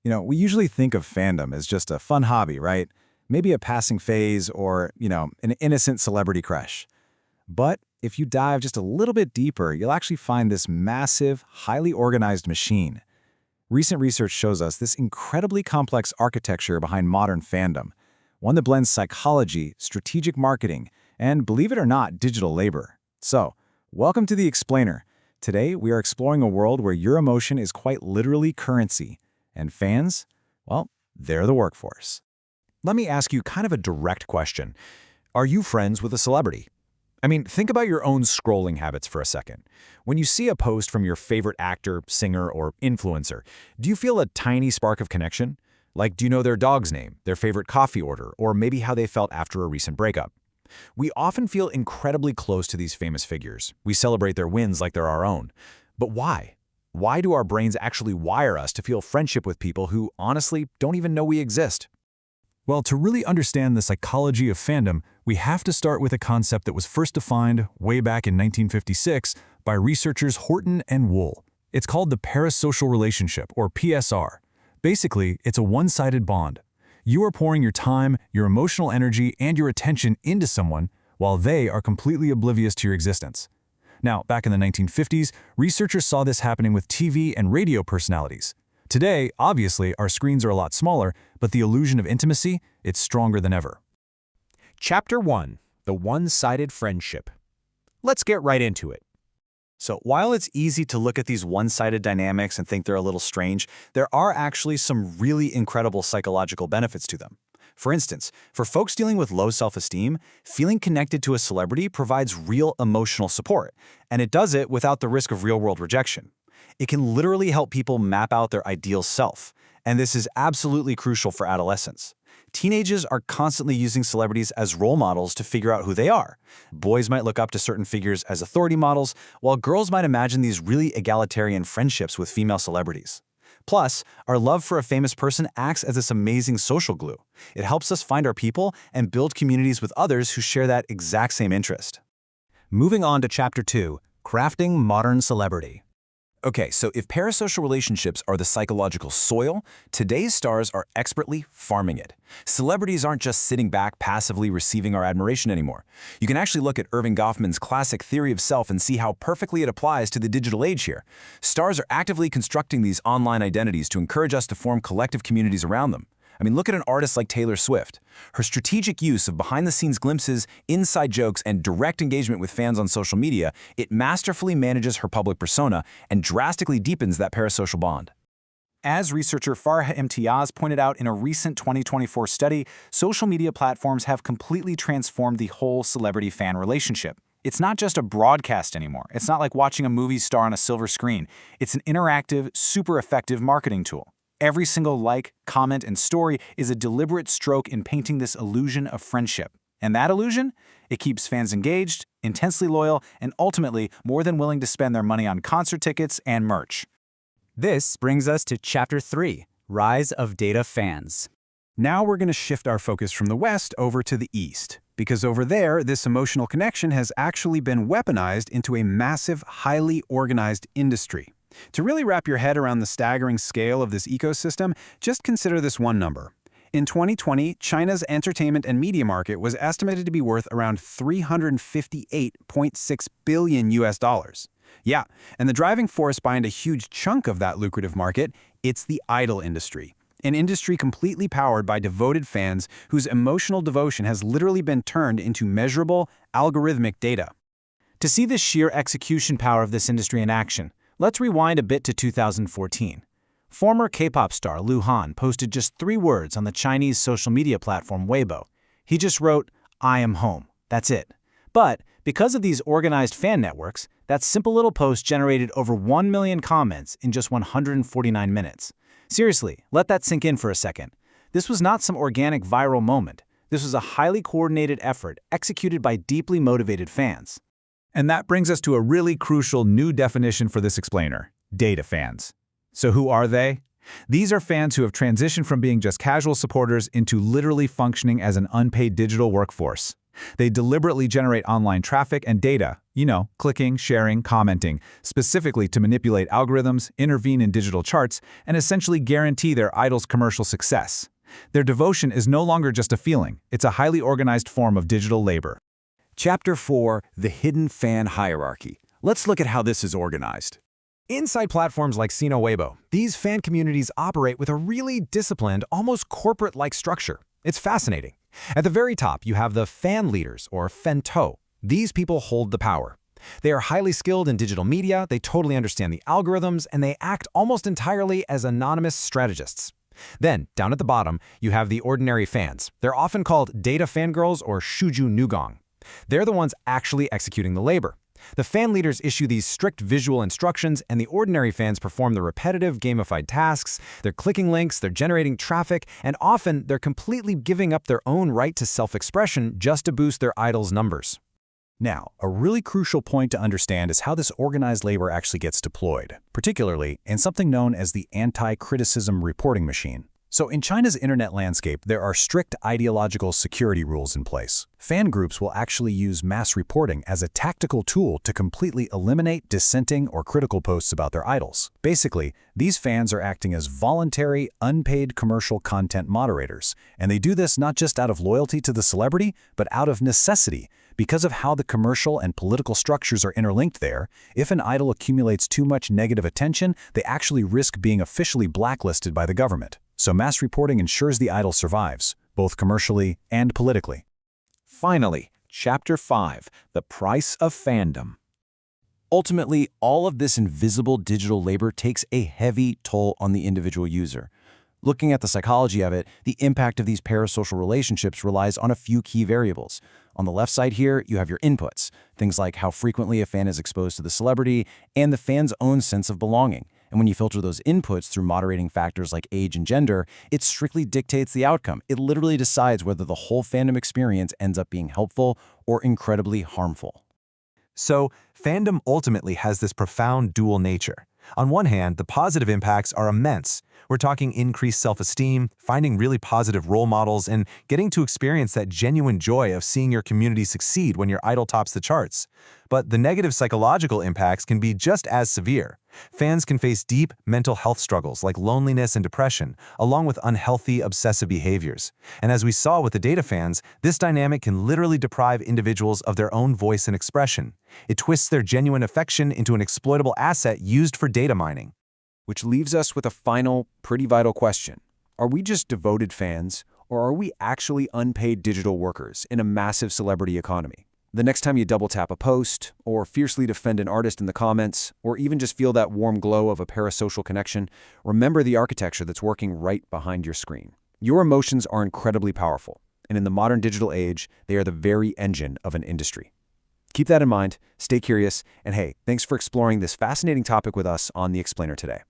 We usually think of fandom as just a fun hobby, right? Maybe a passing phase or, an innocent celebrity crush. But if you dive just a little bit deeper, you'll actually find this massive, highly organized machine. Recent research shows us this incredibly complex architecture behind modern fandom, one that blends psychology, strategic marketing, and, believe it or not, digital labor. So, welcome to The Explainer. Today, we are exploring a world where your emotion is quite literally currency. And fans, well, they're the workforce. Let me ask you kind of a direct question. Are you friends with a celebrity? Think about your own scrolling habits for a second. When you see a post from your favorite actor, singer, or influencer, do you feel a tiny spark of connection? Like, do you know their dog's name, their favorite coffee order, or maybe how they felt after a recent breakup? We often feel incredibly close to these famous figures. We celebrate their wins like they're our own. But why? Why do our brains actually wire us to feel friendship with people who, honestly, don't even know we exist? Well, to really understand the psychology of fandom, we have to start with a concept that was first defined way back in 1956 by researchers Horton and Wool. It's called the parasocial relationship, or PSR. Basically, it's a one-sided bond. You are pouring your time, your emotional energy, and your attention into someone, while they are completely oblivious to your existence. Now, back in the 1950s, researchers saw this happening with TV and radio personalities. Today, obviously, our screens are a lot smaller, but the illusion of intimacy, it's stronger than ever. Chapter 1. The One-Sided Friendship. Let's get right into it. So while it's easy to look at these one-sided dynamics and think they're a little strange, there are actually some really incredible psychological benefits to them. For instance, for folks dealing with low self-esteem, feeling connected to a celebrity provides real emotional support, and it does it without the risk of real-world rejection. It can literally help people map out their ideal self, and this is absolutely crucial for adolescents. Teenagers are constantly using celebrities as role models to figure out who they are. Boys might look up to certain figures as authority models, while girls might imagine these really egalitarian friendships with female celebrities. Plus, our love for a famous person acts as this amazing social glue. It helps us find our people and build communities with others who share that exact same interest. Moving on to Chapter 2, Crafting Modern Celebrity. Okay, so if parasocial relationships are the psychological soil, today's stars are expertly farming it. Celebrities aren't just sitting back passively receiving our admiration anymore. You can actually look at Irving Goffman's classic theory of self and see how perfectly it applies to the digital age here. Stars are actively constructing these online identities to encourage us to form collective communities around them. Look at an artist like Taylor Swift. Her strategic use of behind-the-scenes glimpses, inside jokes, and direct engagement with fans on social media, it masterfully manages her public persona and drastically deepens that parasocial bond. As researcher Farha Imtiaz pointed out in a recent 2024 study, social media platforms have completely transformed the whole celebrity-fan relationship. It's not just a broadcast anymore. It's not like watching a movie star on a silver screen. It's an interactive, super effective marketing tool. Every single like, comment, and story is a deliberate stroke in painting this illusion of friendship. And that illusion? It keeps fans engaged, intensely loyal, and ultimately more than willing to spend their money on concert tickets and merch. This brings us to Chapter 3, Rise of Data Fans. Now we're going to shift our focus from the West over to the East, because over there, this emotional connection has actually been weaponized into a massive, highly organized industry. To really wrap your head around the staggering scale of this ecosystem, just consider this one number. In 2020, China's entertainment and media market was estimated to be worth around $358.6 billion US. Yeah, and the driving force behind a huge chunk of that lucrative market, it's the idol industry. An industry completely powered by devoted fans whose emotional devotion has literally been turned into measurable, algorithmic data. To see the sheer execution power of this industry in action, let's rewind a bit to 2014. Former K-pop star Lu Han posted just 3 words on the Chinese social media platform Weibo. He just wrote, "I am home." That's it. But because of these organized fan networks, that simple little post generated over 1 million comments in just 149 minutes. Seriously, let that sink in for a second. This was not some organic viral moment. This was a highly coordinated effort executed by deeply motivated fans. And that brings us to a really crucial new definition for this explainer: data fans. So who are they? These are fans who have transitioned from being just casual supporters into literally functioning as an unpaid digital workforce. They deliberately generate online traffic and data, clicking, sharing, commenting, specifically to manipulate algorithms, intervene in digital charts, and essentially guarantee their idol's commercial success. Their devotion is no longer just a feeling, it's a highly organized form of digital labor. Chapter 4, The Hidden Fan Hierarchy. Let's look at how this is organized. Inside platforms like Sino Weibo, these fan communities operate with a really disciplined, almost corporate-like structure. It's fascinating. At the very top, you have the fan leaders, or fento. These people hold the power. They are highly skilled in digital media, they totally understand the algorithms, and they act almost entirely as anonymous strategists. Then, down at the bottom, you have the ordinary fans. They're often called data fangirls or shuju nugong. They're the ones actually executing the labor. The fan leaders issue these strict visual instructions, and the ordinary fans perform the repetitive gamified tasks. They're clicking links, they're generating traffic, and often they're completely giving up their own right to self-expression just to boost their idol's numbers. Now, a really crucial point to understand is how this organized labor actually gets deployed, particularly in something known as the anti-criticism reporting machine. So in China's internet landscape, there are strict ideological security rules in place. Fan groups will actually use mass reporting as a tactical tool to completely eliminate dissenting or critical posts about their idols. Basically, these fans are acting as voluntary, unpaid commercial content moderators, and they do this not just out of loyalty to the celebrity, but out of necessity. Because of how the commercial and political structures are interlinked there, if an idol accumulates too much negative attention, they actually risk being officially blacklisted by the government. So mass reporting ensures the idol survives, both commercially and politically. Finally, Chapter 5, The Price of Fandom. Ultimately, all of this invisible digital labor takes a heavy toll on the individual user. Looking at the psychology of it, the impact of these parasocial relationships relies on a few key variables. On the left side here, you have your inputs, things like how frequently a fan is exposed to the celebrity and the fan's own sense of belonging. And when you filter those inputs through moderating factors like age and gender, it strictly dictates the outcome. It literally decides whether the whole fandom experience ends up being helpful or incredibly harmful. So, fandom ultimately has this profound dual nature. On one hand, the positive impacts are immense. We're talking increased self-esteem, finding really positive role models, and getting to experience that genuine joy of seeing your community succeed when your idol tops the charts. But the negative psychological impacts can be just as severe. Fans can face deep mental health struggles like loneliness and depression, along with unhealthy, obsessive behaviors. And as we saw with the data fans, this dynamic can literally deprive individuals of their own voice and expression. It twists their genuine affection into an exploitable asset used for data mining. Which leaves us with a final, pretty vital question. Are we just devoted fans, or are we actually unpaid digital workers in a massive celebrity economy? The next time you double-tap a post, or fiercely defend an artist in the comments, or even just feel that warm glow of a parasocial connection, remember the architecture that's working right behind your screen. Your emotions are incredibly powerful, and in the modern digital age, they are the very engine of an industry. Keep that in mind, stay curious, and hey, thanks for exploring this fascinating topic with us on The Explainer today.